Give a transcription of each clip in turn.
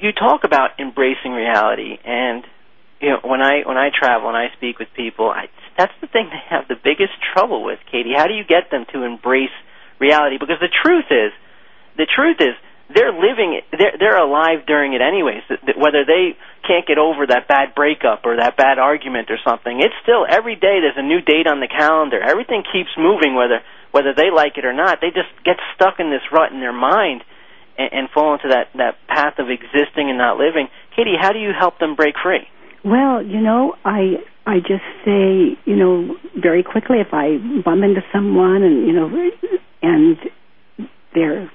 you talk about embracing reality, and when I travel and I speak with people, that's the thing they have the biggest trouble with, Katie. How do you get them to embrace reality? Because the truth is they're living it, they're alive during it anyways. Whether they can't get over that bad breakup or that bad argument or something, it's still every day there's a new date on the calendar. Everything keeps moving, whether they like it or not. They just get stuck in this rut in their mind and fall into that path of existing and not living. Katie, how do you help them break free? Well, I just say, very quickly, if I bump into someone and they're,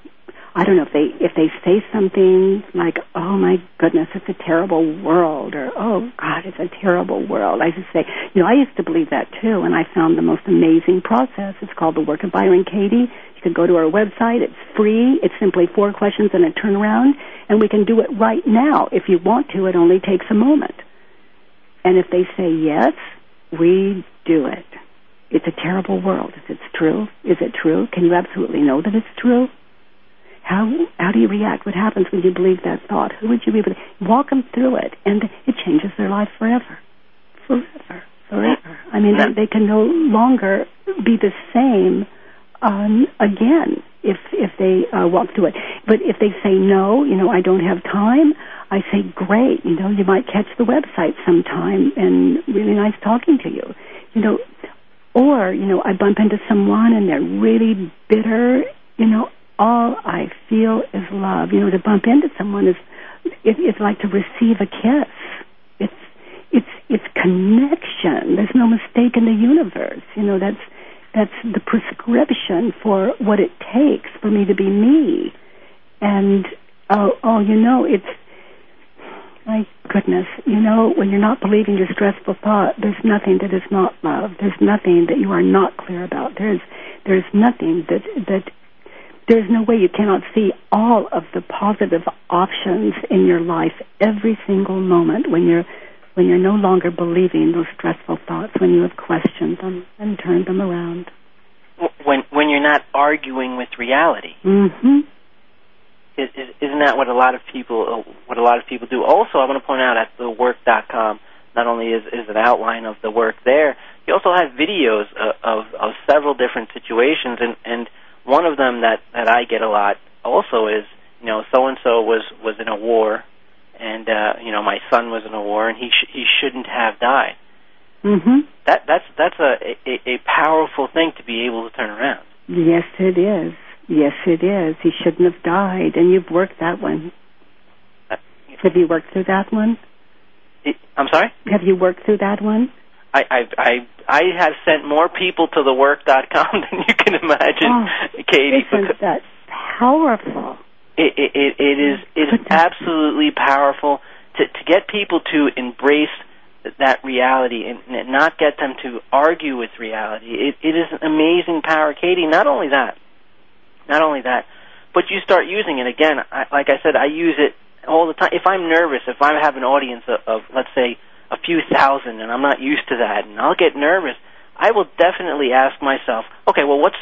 I don't know, if they say something like, oh my goodness, it's a terrible world, or oh God, it's a terrible world, I just say, I used to believe that too, and I found the most amazing process. It's called The Work of Byron Katie. You can go to our website. It's free. It's simply 4 questions and a turnaround, and we can do it right now. If you want to, it only takes a moment. And if they say yes, we do it. It's a terrible world. Is it true? Is it true? Can you absolutely know that it's true? How do you react? What happens when you believe that thought? Who would you be able to walk them through it? And it changes their life forever. Forever. I mean, they can no longer be the same again if they walk through it. But if they say no, I don't have time, I say, great, you might catch the website sometime, and really nice talking to you. Or, I bump into someone and they're really bitter, all I feel is love. To bump into someone it's like to receive a kiss. It's connection. There's no mistake in the universe. That's the prescription for what it takes for me to be me. And it's, my goodness, when you're not believing your stressful thought, there's nothing that is not love. There's nothing that you are not clear about. There's nothing that there's no way you cannot see all of the positive options in your life every single moment when you're no longer believing those stressful thoughts, when you have questioned them and turned them around. When you're not arguing with reality. Mm-hmm. Isn't that what a lot of people do? Also, I want to point out at thework.com, not only is an outline of the work there, you also have videos of several different situations, and one of them that I get a lot also is, so and so was in a war, and my son was in a war, and he shouldn't have died. Mm-hmm. That's a powerful thing to be able to turn around. Yes, it is. Yes, it is. He shouldn't have died, and you've worked that one. Have you worked through that one? I'm sorry? Have you worked through that one? I have sent more people to thework.com than you can imagine, Katie. Isn't that powerful? It is absolutely powerful to get people to embrace that reality and not get them to argue with reality. It is an amazing power, Katie. Not only that, but you start using it. Again, like I said, I use it all the time. If I'm nervous, if I have an audience of let's say, a few thousand, and I'm not used to that, and I'll get nervous, I will definitely ask myself, okay, well, what's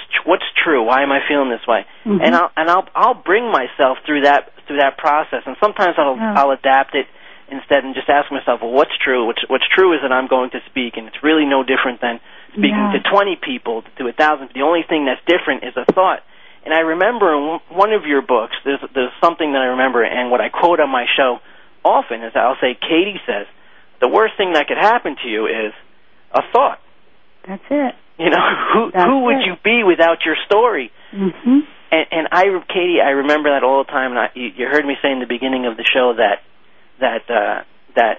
true? Why am I feeling this way? Mm-hmm. And I'll bring myself through that process, and sometimes I'll adapt it instead and just ask myself, well, what's true? What's true is that I'm going to speak, and it's really no different than speaking to 20 people, to 1,000. The only thing that's different is a thought. And I remember in one of your books, there's something that I remember, and what I quote on my show often is I'll say, Katie says, the worst thing that could happen to you is a thought. That's it. Who would you be without your story? Mm-hmm. And Katie, I remember that all the time. And you heard me say in the beginning of the show that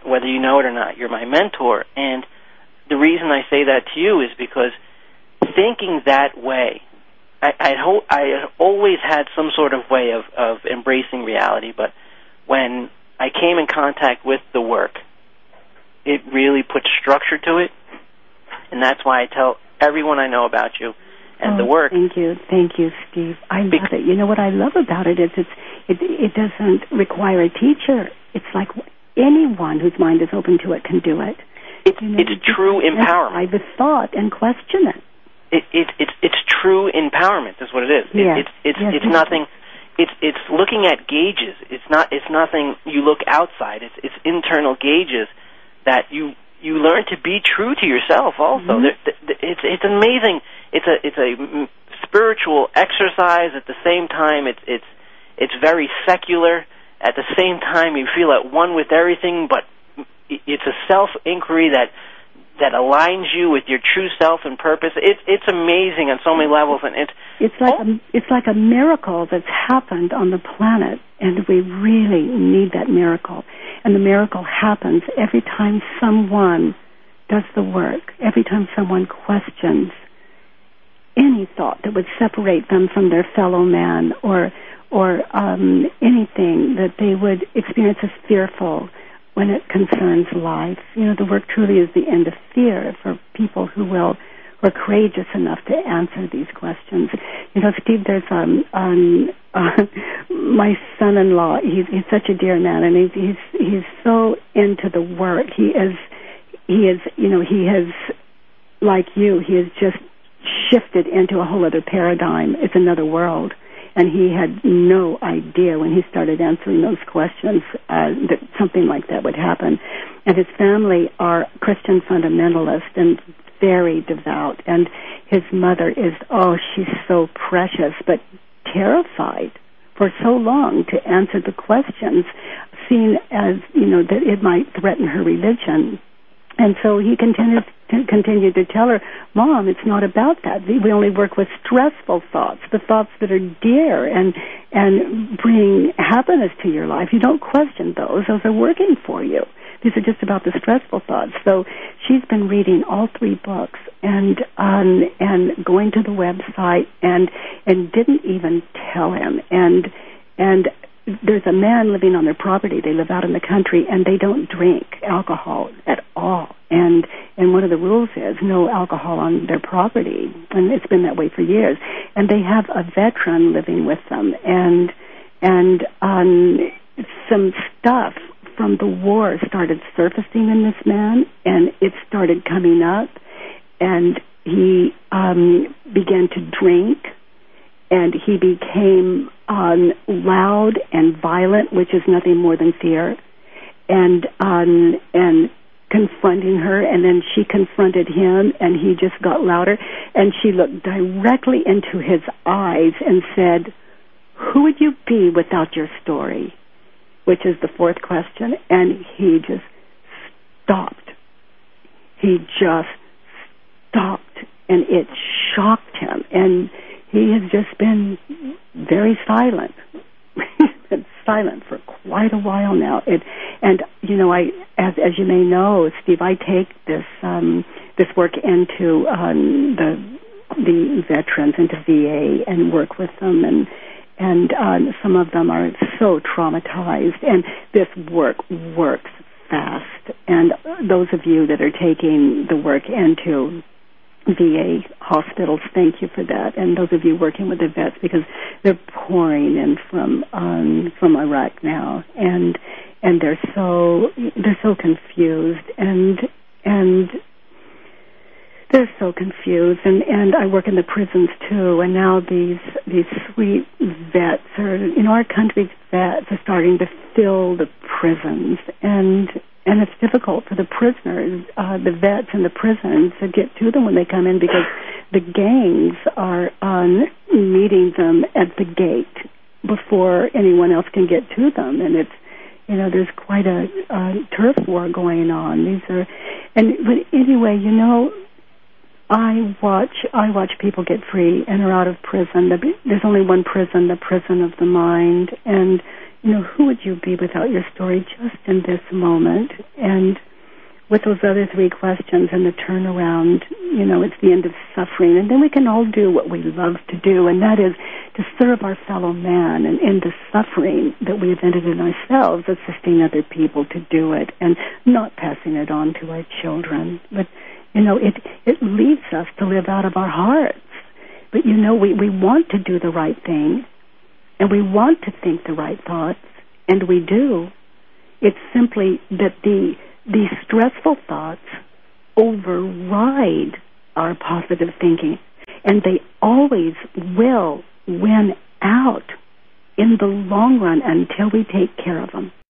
whether you know it or not, you're my mentor. And the reason I say that to you is because thinking that way, I always had some sort of way of embracing reality. But when I came in contact with the work, it really put structure to it. And that's why I tell everyone I know about you and the work. Thank you, Steve. I love it. You know what I love about it is it doesn't require a teacher. It's like anyone whose mind is open to it can do it. It's true empowerment. I the thought and question it. It's true empowerment is what it is. Yes. It's nothing. it's looking at gauges. It's nothing you look outside. It's internal gauges that you learn to be true to yourself. Also, it's amazing. It's a spiritual exercise. At the same time, it's very secular. At the same time, you feel at one with everything, but it's a self-inquiry that aligns you with your true self and purpose. It's amazing on so many levels, and it's like a miracle that's happened on the planet, and we really need that miracle. And the miracle happens every time someone does the work, every time someone questions any thought that would separate them from their fellow man, or anything that they would experience as fearful when it concerns life. The work truly is the end of fear for people who are courageous enough to answer these questions. Steve, there's my son-in-law. He's such a dear man, and he's so into the work. He has like you. He has just shifted into a whole other paradigm. It's another world. And he had no idea when he started answering those questions that something like that would happen. And his family are Christian fundamentalists and very devout. And his mother is, she's so precious, but terrified for so long to answer the questions, seen as, that it might threaten her religion. And so he continued to tell her, Mom, it's not about that. We only work with stressful thoughts, the thoughts that are dear and bring happiness to your life. You don't question those. Those are working for you. These are just about the stressful thoughts. So she's been reading all 3 books and going to the website and didn't even tell him. And there's a man living on their property. They live out in the country, and they don't drink alcohol at all. And one of the rules is no alcohol on their property, and it's been that way for years. And they have a veteran living with them, and some stuff from the war started surfacing in this man, and it started coming up, and he began to drink. And he became loud and violent, which is nothing more than fear, and confronting her. And then she confronted him, and he just got louder. And she looked directly into his eyes and said, "Who would you be without your story?" Which is the 4th question. And he just stopped. He just stopped, and it shocked him. And he has just been very silent. He's been silent for quite a while now. As you may know, Steve, I take this work into the veterans, into VA, and work with them, and some of them are so traumatized, and this work works fast. And those of you that are taking the work into VA hospitals, thank you for that. And those of you working with the vets, because they're pouring in from Iraq now, and they're so confused, and they're so confused. And I work in the prisons too, and now these sweet vets are, our country's vets are starting to fill the prisons, and it's difficult for the prisoners, the vets in the prisons, to get to them when they come in, because the gangs are meeting them at the gate before anyone else can get to them. And it's, there's quite a turf war going on. But anyway, I watch people get free and are out of prison. There's only one prison, the prison of the mind. And who would you be without your story just in this moment? And with those other 3 questions and the turnaround, it's the end of suffering. And then we can all do what we love to do, and that is to serve our fellow man and end the suffering that we've ended in ourselves, assisting other people to do it and not passing it on to our children. But, it leads us to live out of our hearts. But, we want to do the right thing, and we want to think the right thoughts, and we do. It's simply that these stressful thoughts override our positive thinking, and they always will win out in the long run until we take care of them.